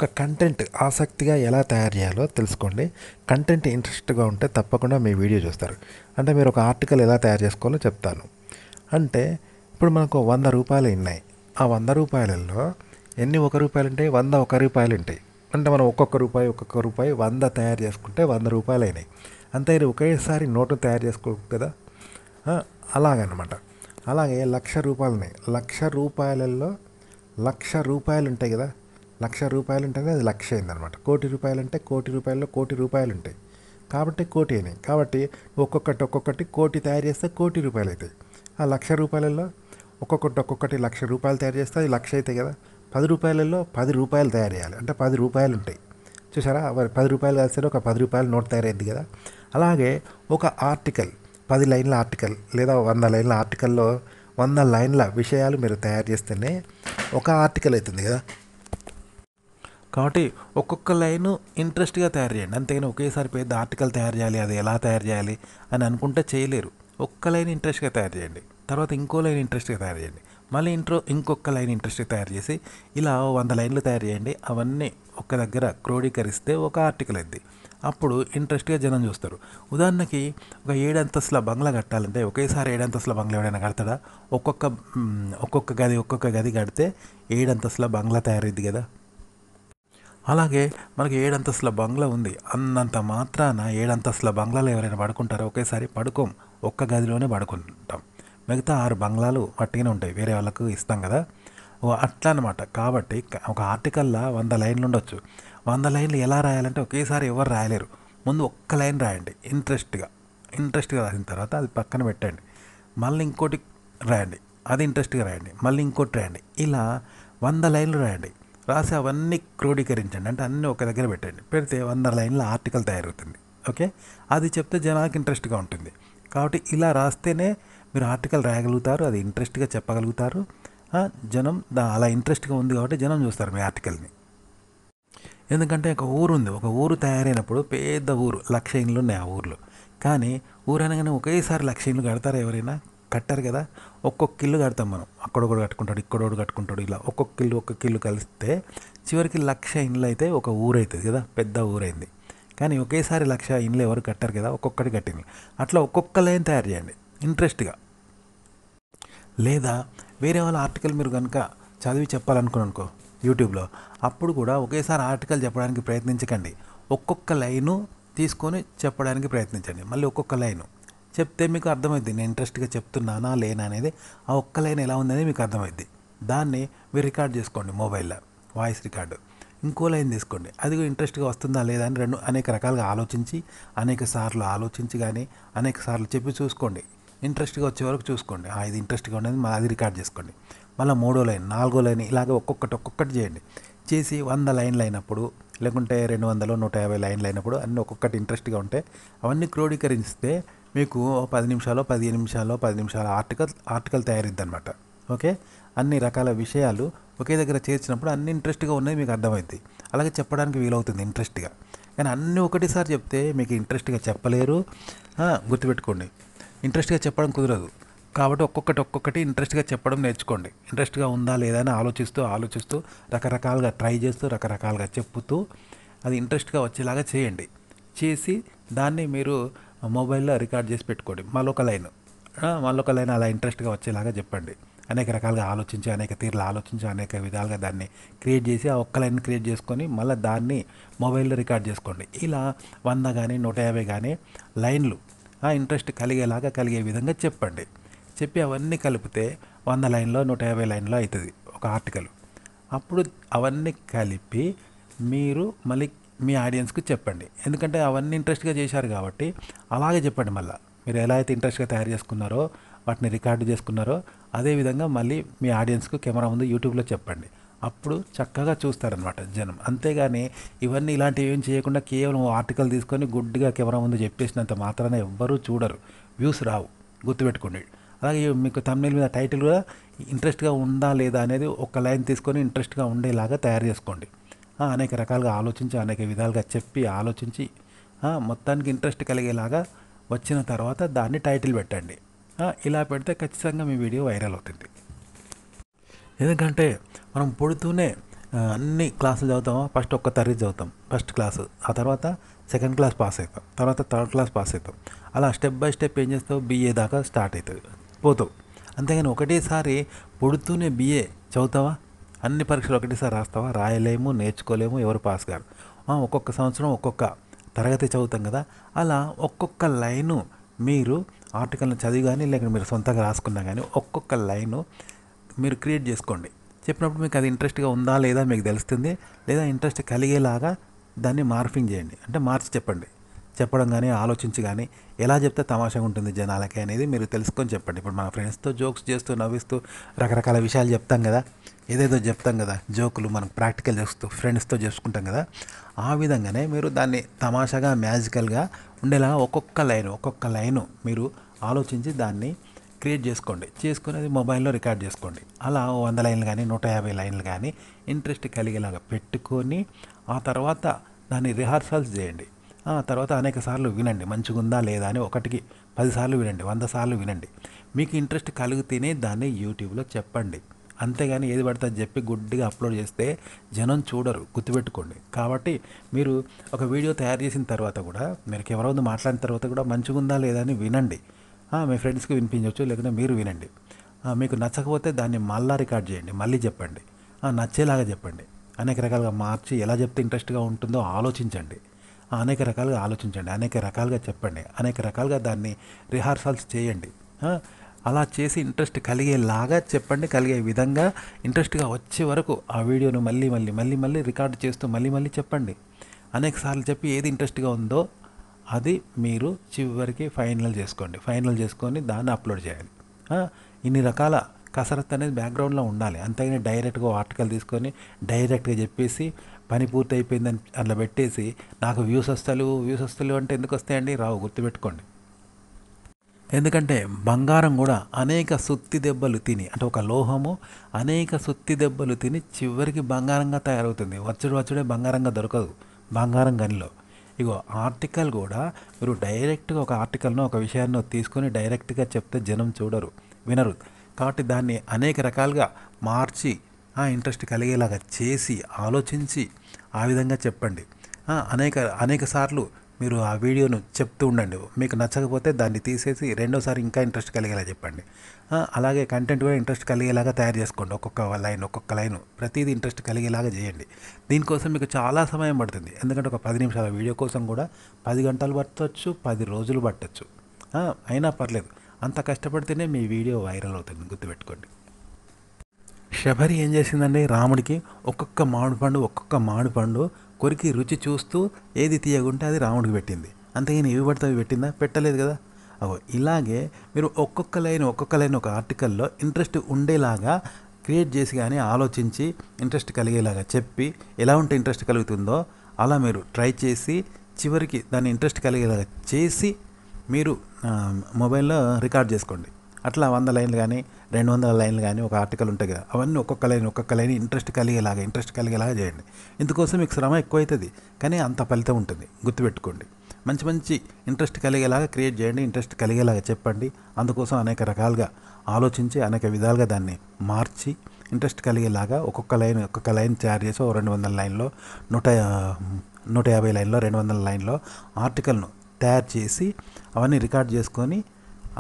ఒక కంటెంట్ ఆసక్తిగా ఎలా తయారు చేయాలో తెలుసుకోండి. కంటెంట్ ఇంట్రెస్ట్‌గా ఉంటే తప్పకుండా మీ వీడియో చూస్తారు. అంటే మీరు ఒక ఆర్టికల్ ఎలా తయారు చేసుకోవాలో చెప్తాను. అంటే ఇప్పుడు మనకు రూ. 100 ఉన్నాయి. ఆ రూ. 100లో ఎన్ని రూ. 1 ఉంటాయి? 100 రూపాయలు ఉంటాయి. అంటే మనం ఒక్కొక్క రూపాయి 100 తయారు చేసుకుంటే రూ. 100 అయినాయి. అంతే ఇది ఒకేసారి నోటు తయారు చేసుకోవచ్చు కదా! ఆ! అలాగనమాట. అలాగే రూ. 1,00,000 ఉన్నాయి. రూ. 1,00,000లో రూ. 1,00,000 ఉంటాయి కదా! రూ. 1,00,000 ఉంటేనే అది లక్ష అయిందనమాట. రూ. 1,00,000 అంటే రూపాయల్లో రూపాయలు ఉంటాయి. కాబట్టి కోటి అయినాయి. కాబట్టి ఒక్కొక్కటి కోటి తయారు చేస్తే రూపాయలు అవుతాయి. ఆ రూపాయలలో ఒక్కొక్కటి రూపాయలు తయారు చేస్తే అది లక్ష అవుతాయి కదా! రూపాయలలో రూపాయలు తయారు చేయాలి. అంటే రూపాయలు ఉంటాయి. చూసారా? రూపాయలు కలిస్తే ఒక రూపాయల నోట్ తయారైద్ది కదా! అలాగే ఒక ఆర్టికల్ 10 లైన్ల ఆర్టికల్ లేదా 100 లైన్ల ఆర్టికల్లో 100 లైన్ల విషయాలు మీరు తయారు చేస్తేనే ఒక ఆర్టికల్ అవుతుంది కదా! కాబట్టి ఒక్కొక్క లైను ఇంట్రెస్ట్గా తయారు చేయండి. అంతేగాని ఒకేసారి పెద్ద ఆర్టికల్ తయారు చేయాలి, అది ఎలా తయారు చేయాలి అని అనుకుంటే చేయలేరు. ఒక్క లైన్ ఇంట్రెస్ట్గా తయారు చేయండి, తర్వాత ఇంకో లైన్ ఇంట్రెస్ట్గా తయారు చేయండి, మళ్ళీ ఇంకొక లైన్ ఇంట్రెస్ట్గా తయారు చేసి ఇలా 100 లైన్లు తయారు చేయండి. అవన్నీ ఒక్క దగ్గర క్రోడీకరిస్తే ఒక ఆర్టికల్ అయింది. అప్పుడు ఇంట్రెస్ట్గా జనం చూస్తారు. ఉదాహరణకి ఒక 7 అంతస్తుల బంగ్లా కట్టాలంటే ఒకేసారి 7 అంతస్తుల బంగ్లా ఎవడైనా కడతాడా? ఒక్కొక్క గది కడితే 7 అంతస్తుల బంగ్లా తయారైద్ది కదా! అలాగే మనకి 7 అంతస్తుల బంగ్లా ఉంది అన్నంత మాత్రాన 7 అంతస్తుల బంగ్లాలో ఎవరైనా పడుకుంటారో? ఒకేసారి పడుకోం. ఒక్క గదిలోనే పడుకుంటాం. మిగతా 6 బంగ్లాలు వట్టిగానే ఉంటాయి, వేరే వాళ్ళకు ఇస్తాం కదా! అట్లా అనమాట. కాబట్టి ఒక ఆర్టికల్లా 100 లైన్లు ఉండొచ్చు. 100 లైన్లు ఎలా రాయాలంటే ఒకేసారి ఎవరు రాయలేరు. ముందు ఒక్క లైన్ రాయండి ఇంట్రెస్ట్గా రాసిన తర్వాత అది పక్కన పెట్టండి. మళ్ళీ ఇంకోటి రాయండి, అది ఇంట్రెస్ట్గా రాయండి, మళ్ళీ ఇంకోటి రాయండి. ఇలా 100 లైన్లు రాయండి. రాసి అవన్నీ క్రోడీకరించండి. అంటే అన్నీ ఒక దగ్గర పెట్టండి. పెడితే 100 లైన్ల ఆర్టికల్ తయారవుతుంది. ఓకే, అది చెప్తే జనానికి ఇంట్రెస్ట్గా ఉంటుంది. కాబట్టి ఇలా రాస్తేనే మీరు ఆర్టికల్ రాయగలుగుతారు, అది ఇంట్రెస్ట్గా చెప్పగలుగుతారు. జనం అలా ఇంట్రెస్ట్గా ఉంది కాబట్టి జనం చూస్తారు మీ ఆర్టికల్ని. ఎందుకంటే ఒక ఊరు ఉంది, ఒక ఊరు తయారైనప్పుడు పెద్ద ఊరు 1,00,000 ఇండ్లు ఉన్నాయి ఆ ఊర్లో. కానీ ఊరు అనగానే ఒకేసారి 1,00,000 ఇండ్లు కడతారా ఎవరైనా? కట్టారు కదా! ఒక్కొక్క ఇల్లు కడతాం మనం. అక్కడొకడు కట్టుకుంటాడు, ఇక్కడోడు కట్టుకుంటాడు, ఇలా ఒక్కొక్క ఇల్లు కలిస్తే చివరికి 1,00,000 ఇండ్లు అయితే ఒక ఊరు అవుతుంది కదా, పెద్ద ఊరైంది. కానీ ఒకేసారి 1,00,000 ఇండ్లు ఎవరు కట్టారు కదా, ఒక్కొక్కటి కట్టింది. అట్లా ఒక్కొక్క లైన్ తయారు చేయండి ఇంట్రెస్ట్గా. లేదా వేరే వాళ్ళ ఆర్టికల్ మీరు కనుక చదివి చెప్పాలనుకో యూట్యూబ్లో, అప్పుడు కూడా ఒకేసారి ఆర్టికల్ చెప్పడానికి ప్రయత్నించకండి. ఒక్కొక్క లైను తీసుకొని చెప్పడానికి ప్రయత్నించండి. మళ్ళీ ఒక్కొక్క లైను చెప్తే మీకు అర్థమైద్ది నేను ఇంట్రెస్ట్గా చెప్తున్నానా లేనా అనేది. ఆ ఒక్క లైన్ ఎలా ఉందనేది మీకు అర్థమైద్ది. దాన్ని మీరు రికార్డ్ చేసుకోండి మొబైల్లో, వాయిస్ రికార్డు. ఇంకో లైన్ తీసుకోండి, అది ఇంట్రెస్ట్గా వస్తుందా లేదా అని అనేక రకాలుగా ఆలోచించి కానీ అనేక సార్లు చెప్పి చూసుకోండి. ఇంట్రెస్ట్గా వచ్చే వరకు చూసుకోండి. ఇది ఇంట్రెస్ట్గా ఉండేది అది రికార్డ్ చేసుకోండి. మళ్ళీ 3వ లైన్ 4వ లైన్ ఇలాగ ఒక్కొక్కటి చేయండి. చేసి 100 లైన్లు అయినప్పుడు, లేకుంటే 200 150 లైన్లు అయినప్పుడు అన్నీ ఒక్కొక్కటి ఇంట్రెస్ట్గా ఉంటే అవన్నీ క్రోడీకరిస్తే మీకు 10 నిమిషాలు 15 నిమిషాలు 10 నిమిషాల ఆర్టికల్ తయారైద్ది అనమాట. ఓకే, అన్ని రకాల విషయాలు ఒకే దగ్గర చేర్చినప్పుడు అన్ని ఇంట్రెస్ట్గా ఉన్నాయి మీకు అర్థమైద్ది. అలాగే చెప్పడానికి వీలవుతుంది ఇంట్రెస్ట్గా. కానీ అన్నీ ఒకటిసారి చెప్తే మీకు ఇంట్రెస్ట్గా చెప్పలేరు. గుర్తుపెట్టుకోండి, ఇంట్రెస్ట్గా చెప్పడం కుదరదు. కాబట్టి ఒక్కొక్కటి ఇంట్రెస్ట్గా చెప్పడం నేర్చుకోండి. ఇంట్రెస్ట్గా ఉందా లేదా అని ఆలోచిస్తూ రకరకాలుగా ట్రై చేస్తూ రకరకాలుగా చెప్పుతూ అది ఇంట్రెస్ట్గా వచ్చేలాగా చేయండి. చేసి దాన్ని మీరు మొబైల్లో రికార్డ్ చేసి పెట్టుకోండి. మళ్ళొక లైన్ అలా ఇంట్రెస్ట్గా వచ్చేలాగా చెప్పండి. అనేక రకాలుగా అనేక తీరులు అనేక విధాలుగా దాన్ని క్రియేట్ చేసి ఆ ఒక్క లైన్ క్రియేట్ చేసుకొని మళ్ళీ దాన్ని మొబైల్లో రికార్డ్ చేసుకోండి. ఇలా 100 కానీ 150 కానీ లైన్లు ఇంట్రెస్ట్ కలిగే విధంగా చెప్పండి. చెప్పి అవన్నీ కలిపితే 100 లైన్లో 150 లైన్లో అవుతుంది ఒక ఆర్టికల్. అప్పుడు అవన్నీ కలిపి మీరు మళ్ళీ మీ ఆడియన్స్కి చెప్పండి. ఎందుకంటే అవన్నీ ఇంట్రెస్ట్గా చేశారు కాబట్టి అలాగే చెప్పండి. మళ్ళీ మీరు ఎలా అయితే ఇంట్రెస్ట్గా తయారు చేసుకున్నారో, వాటిని రికార్డు చేసుకున్నారో, అదేవిధంగా మళ్ళీ మీ ఆడియన్స్కు కెమెరా ముందు యూట్యూబ్లో చెప్పండి. అప్పుడు చక్కగా చూస్తారనమాట జనం. అంతేగాని ఇవన్నీ ఇలాంటివి ఏం చేయకుండా కేవలం ఆర్టికల్ తీసుకొని గుడ్డిగా కెమెరా ముందు చెప్పేసినంత మాత్రాన ఎవ్వరూ చూడరు, వ్యూస్ రావు. గుర్తుపెట్టుకోండి. అలాగే మీకు థంబ్నెయిల్ మీద టైటిల్ కూడా ఇంట్రెస్ట్గా ఉందా లేదా అనేది ఒక లైన్ తీసుకొని ఇంట్రెస్ట్గా ఉండేలాగా తయారు చేసుకోండి. అనేక రకాలుగా అనేక విధాలుగా ఆలోచించి మొత్తానికి ఇంట్రెస్ట్ కలిగేలాగా వచ్చిన తర్వాత దాన్ని టైటిల్ పెట్టండి. ఇలా పెడితే ఖచ్చితంగా మీ వీడియో వైరల్ అవుతుంది. ఎందుకంటే మనం పుడుతూనే అన్ని క్లాసులు చదువుతామో ఫస్ట్ ఒక్క తరగతి చదువుతాం ఫస్ట్ క్లాసు, ఆ తర్వాత సెకండ్ క్లాస్ పాస్ అవుతాం, తర్వాత థర్డ్ క్లాస్ పాస్ అవుతాం. అలా స్టెప్ బై స్టెప్ ఏం చేస్తావు, బీఏ దాకా స్టార్ట్ అవుతుంది, పోతావు. అంతేగాని ఒకటేసారి పుడుతూనే బీఏ చదువుతావా? అన్ని పరీక్షలు ఒకటేసారి రాస్తావా? రాయలేము, నేర్చుకోలేము, ఎవరు పాస్ గారు. ఒక్కొక్క సంవత్సరం ఒక్కొక్క తరగతి చదువుతాం కదా, అలా ఒక్కొక్క లైను మీరు ఆర్టికల్ని చదివి కానీ లేకపోతే మీరు సొంతంగా రాసుకున్నా కానీ ఒక్కొక్క లైను మీరు క్రియేట్ చేసుకోండి. చెప్పినప్పుడు మీకు అది ఇంట్రెస్ట్గా ఉందా లేదా మీకు తెలుస్తుంది. లేదా ఇంట్రెస్ట్ కలిగేలాగా దాన్ని మార్ఫింగ్ చేయండి, అంటే మార్చి చెప్పండి. చెప్పడం కానీ ఆలోచించి కానీ ఎలా చెప్తే తమాషాగా ఉంటుంది జనాలకి అనేది మీరు తెలుసుకొని చెప్పండి. ఇప్పుడు మన ఫ్రెండ్స్తో జోక్స్ చేస్తూ నవ్విస్తూ రకరకాల విషయాలు చెప్తాం కదా, ఏదేదో చెప్తాం కదా, జోకులు మనం ప్రాక్టికల్ చేస్తూ ఫ్రెండ్స్తో చేసుకుంటాం కదా, ఆ విధంగానే మీరు దాన్ని తమాషాగా మ్యాజికల్గా ఉండేలాగా ఒక్కొక్క లైను మీరు ఆలోచించి దాన్ని క్రియేట్ చేసుకొని అది మొబైల్లో రికార్డ్ చేసుకోండి. అలా 100 లైన్లు కానీ 150 లైన్లు కానీ ఇంట్రెస్ట్ కలిగేలాగా పెట్టుకొని ఆ తర్వాత దాన్ని రిహార్సల్స్ చేయండి. ఆ తర్వాత అనేక సార్లు వినండి, మంచిగా ఉందా లేదా అని 1కి 10 సార్లు వినండి, 100 సార్లు వినండి. మీకు ఇంట్రెస్ట్ కలిగితేనే దాన్ని యూట్యూబ్లో చెప్పండి. అంతేగాని ఏది పడితే అది చెప్పి గుడ్డిగా అప్లోడ్ చేస్తే జనం చూడరు, గుర్తుపెట్టుకోండి. కాబట్టి మీరు ఒక వీడియో తయారు చేసిన తర్వాత కూడా మీరు ఎవరో మాట్లాడిన తర్వాత కూడా మంచిగా ఉందా లేదా అని వినండి. మీ ఫ్రెండ్స్కి వినిపించవచ్చు, లేకుంటే మీరు వినండి. మీకు నచ్చకపోతే దాన్ని మళ్ళీ రికార్డ్ చేయండి, మళ్ళీ చెప్పండి, నచ్చేలాగా చెప్పండి. అనేక రకాలుగా మార్చి ఎలా చెప్తే ఇంట్రెస్ట్గా ఉంటుందో ఆలోచించండి. అనేక రకాలుగా ఆలోచించండి, అనేక రకాలుగా చెప్పండి, అనేక రకాలుగా దాన్ని రిహార్సల్స్ చేయండి. అలా చేసి ఇంట్రెస్ట్ కలిగేలాగా చెప్పండి, కలిగే విధంగా ఇంట్రెస్ట్గా వచ్చే వరకు ఆ వీడియోను మళ్ళీ మళ్ళీ మళ్ళీ మళ్ళీ రికార్డ్ చేస్తూ మళ్ళీ మళ్ళీ చెప్పండి. అనేక సార్లు చెప్పి ఏది ఇంట్రెస్ట్గా ఉందో అది మీరు చివరికి ఫైనల్ చేసుకొని దాన్ని అప్లోడ్ చేయాలి. ఇన్ని రకాల కసరత్తు అనేది బ్యాక్గ్రౌండ్లో ఉండాలి. అంతేగాని డైరెక్ట్గా ఆర్టికల్ తీసుకొని డైరెక్ట్గా చెప్పేసి పని పూర్తి అయిపోయిందని అట్లా పెట్టేసి నాకు వ్యూస్ వస్తలేవు అంటే ఎందుకు వస్తాయండి? రావు, గుర్తుపెట్టుకోండి. ఎందుకంటే బంగారం కూడా అనేక సుత్తి దెబ్బలు తిని, అంటే ఒక లోహము అనేక సుత్తి దెబ్బలు తిని చివరికి బంగారంగా తయారవుతుంది. వచ్చుడే బంగారంగా దొరకదు బంగారం గనిలో. ఇగో ఆర్టికల్ కూడా మీరు డైరెక్ట్గా ఒక ఆర్టికల్ను ఒక విషయాన్ని తీసుకొని డైరెక్ట్గా చెప్తే జనం చూడరు, వినరు. కాబట్టి దాన్ని అనేక రకాలుగా మార్చి ఇంట్రెస్ట్ కలిగేలాగా చేసి ఆలోచించి ఆ విధంగా చెప్పండి. అనేక సార్లు మీరు ఆ వీడియోను చెప్తూ ఉండండి. మీకు నచ్చకపోతే దాన్ని తీసేసి రెండోసారి ఇంకా ఇంట్రెస్ట్ కలిగేలా చెప్పండి. అలాగే కంటెంట్ కూడా ఇంట్రెస్ట్ కలిగేలాగా తయారు చేసుకోండి. ఒక్కొక్క లైన్ ప్రతిదీ ఇంట్రెస్ట్ కలిగేలాగా చేయండి. దీనికోసం మీకు చాలా సమయం పడుతుంది. ఎందుకంటే ఒక 10 నిమిషాల వీడియో కోసం కూడా 10 గంటలు పట్టవచ్చు, 10 రోజులు పట్టచ్చు. అయినా పర్లేదు, అంత కష్టపడితేనే మీ వీడియో వైరల్ అవుతుంది, గుర్తుపెట్టుకోండి. శబరి ఏం చేసిందండి, రాముడికి ఒక్కొక్క మామిడి పండు కొరికి రుచి చూస్తూ ఏది తీయగుంటే అది రాముడికి పెట్టింది. అంతేగాని ఇవి పడితే అవి పెట్టిందా? పెట్టలేదు కదా. ఇలాగే మీరు ఒక్కొక్క లైన్ ఒక ఆర్టికల్లో ఇంట్రెస్ట్ ఉండేలాగా క్రియేట్ చేసి కానీ ఆలోచించి ఇంట్రెస్ట్ కలిగేలాగా చెప్పి ఎలా ఉంటే ఇంట్రెస్ట్ కలుగుతుందో అలా మీరు ట్రై చేసి చివరికి దాన్ని ఇంట్రెస్ట్ కలిగేలాగా చేసి మీరు మొబైల్లో రికార్డ్ చేసుకోండి. అట్లా 100 లైన్లు కానీ 200 లైన్లు కానీ ఒక ఆర్టికల్ ఉంటాయి కదా, అవన్నీ ఒక్కొక్క లైన్ ఇంట్రెస్ట్ కలిగేలాగా చేయండి. ఇందుకోసం మీకు శ్రమ ఎక్కువ అవుతుంది, కానీ అంత ఫలితం ఉంటుంది, గుర్తుపెట్టుకోండి. మంచి ఇంట్రెస్ట్ కలిగేలాగా క్రియేట్ చేయండి, ఇంట్రెస్ట్ కలిగేలాగా చెప్పండి. అందుకోసం అనేక రకాలుగా ఆలోచించి అనేక విధాలుగా దాన్ని మార్చి ఇంట్రెస్ట్ కలిగేలాగా ఒక్కొక్క లైన్ తయారు చేసి 200 లైన్లో 150 లైన్లో 200 లైన్లో ఆర్టికల్ను తయారు చేసి అవన్నీ రికార్డ్ చేసుకొని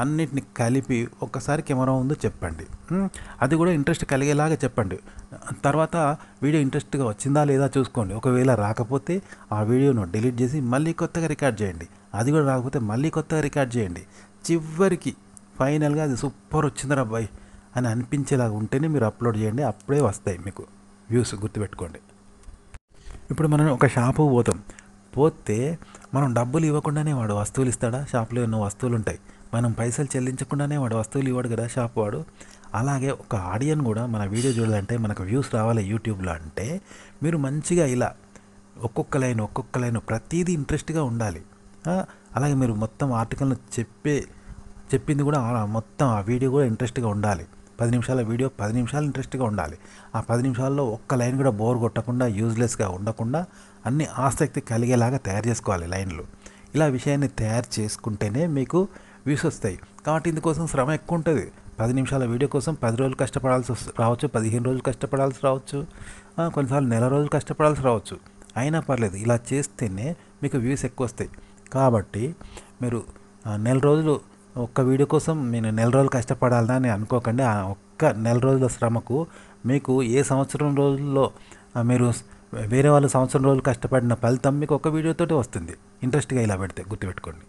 అన్నిటిని కలిపి ఒక్కసారి కెమెరా ముందు చెప్పండి. అది కూడా ఇంట్రెస్ట్ కలిగేలాగా చెప్పండి. తర్వాత వీడియో ఇంట్రెస్ట్గా వచ్చిందా లేదా చూసుకోండి. ఒకవేళ రాకపోతే ఆ వీడియోను డిలీట్ చేసి మళ్ళీ కొత్తగా రికార్డ్ చేయండి. అది కూడా రాకపోతే మళ్ళీ కొత్తగా రికార్డ్ చేయండి. చివరికి ఫైనల్గా అది సూపర్ వచ్చిందిరా అబ్బాయి అని అనిపించేలాగా ఉంటేనే మీరు అప్లోడ్ చేయండి. అప్పుడే వస్తాయి మీకు వ్యూస్, గుర్తుపెట్టుకోండి. ఇప్పుడు మనం ఒక షాపుకు పోతే మనం డబ్బులు ఇవ్వకుండానే వాడు వస్తువులు ఇస్తాడా? షాపులో ఎన్నో వస్తువులు ఉంటాయి, మనం పైసలు చెల్లించకుండానే వాడు వస్తువులు ఇవ్వడు కదా షాప్ వాడు. అలాగే ఒక ఆడియన్ కూడా మన వీడియో చూడాలంటే, మనకు వ్యూస్ రావాలి యూట్యూబ్లో అంటే మీరు మంచిగా ఇలా ఒక్కొక్క లైన్ ప్రతిదీ ఇంట్రెస్ట్గా ఉండాలి. అలాగే మీరు మొత్తం ఆర్టికల్ను చెప్పింది కూడా మొత్తం ఆ వీడియో కూడా ఇంట్రెస్ట్గా ఉండాలి. 10 నిమిషాల వీడియో 10 నిమిషాలు ఇంట్రెస్ట్గా ఉండాలి. ఆ 10 నిమిషాల్లో ఒక్క లైన్ కూడా బోర్ కొట్టకుండా, యూజ్లెస్గా ఉండకుండా అన్ని ఆసక్తి కలిగేలాగా తయారు చేసుకోవాలి లైన్లు. ఇలా విషయాన్ని తయారు చేసుకుంటేనే మీకు వ్యూస్ వస్తాయి. కాబట్టి ఇందుకోసం శ్రమ ఎక్కువ ఉంటుంది. 10 నిమిషాల వీడియో కోసం 10 రోజులు కష్టపడాల్సి రావచ్చు, 15 రోజులు కష్టపడాల్సి రావచ్చు, కొన్నిసార్లు నెల రోజులు కష్టపడాల్సి రావచ్చు. అయినా పర్లేదు, ఇలా చేస్తేనే మీకు వ్యూస్ ఎక్కువ వస్తాయి. కాబట్టి మీరు నెల రోజులు ఒక్క వీడియో కోసం నేను నెల రోజులు కష్టపడాలని అనుకోకండి. ఆ ఒక్క నెల రోజుల శ్రమకు మీకు ఏ సంవత్సరం రోజుల్లో మీరు వేరే వాళ్ళు సంవత్సరం రోజులు కష్టపడిన ఫలితం మీకు ఒక వీడియోతోటి వస్తుంది. ఇంట్రెస్ట్గా ఇలా పెడితే గుర్తుపెట్టుకోండి.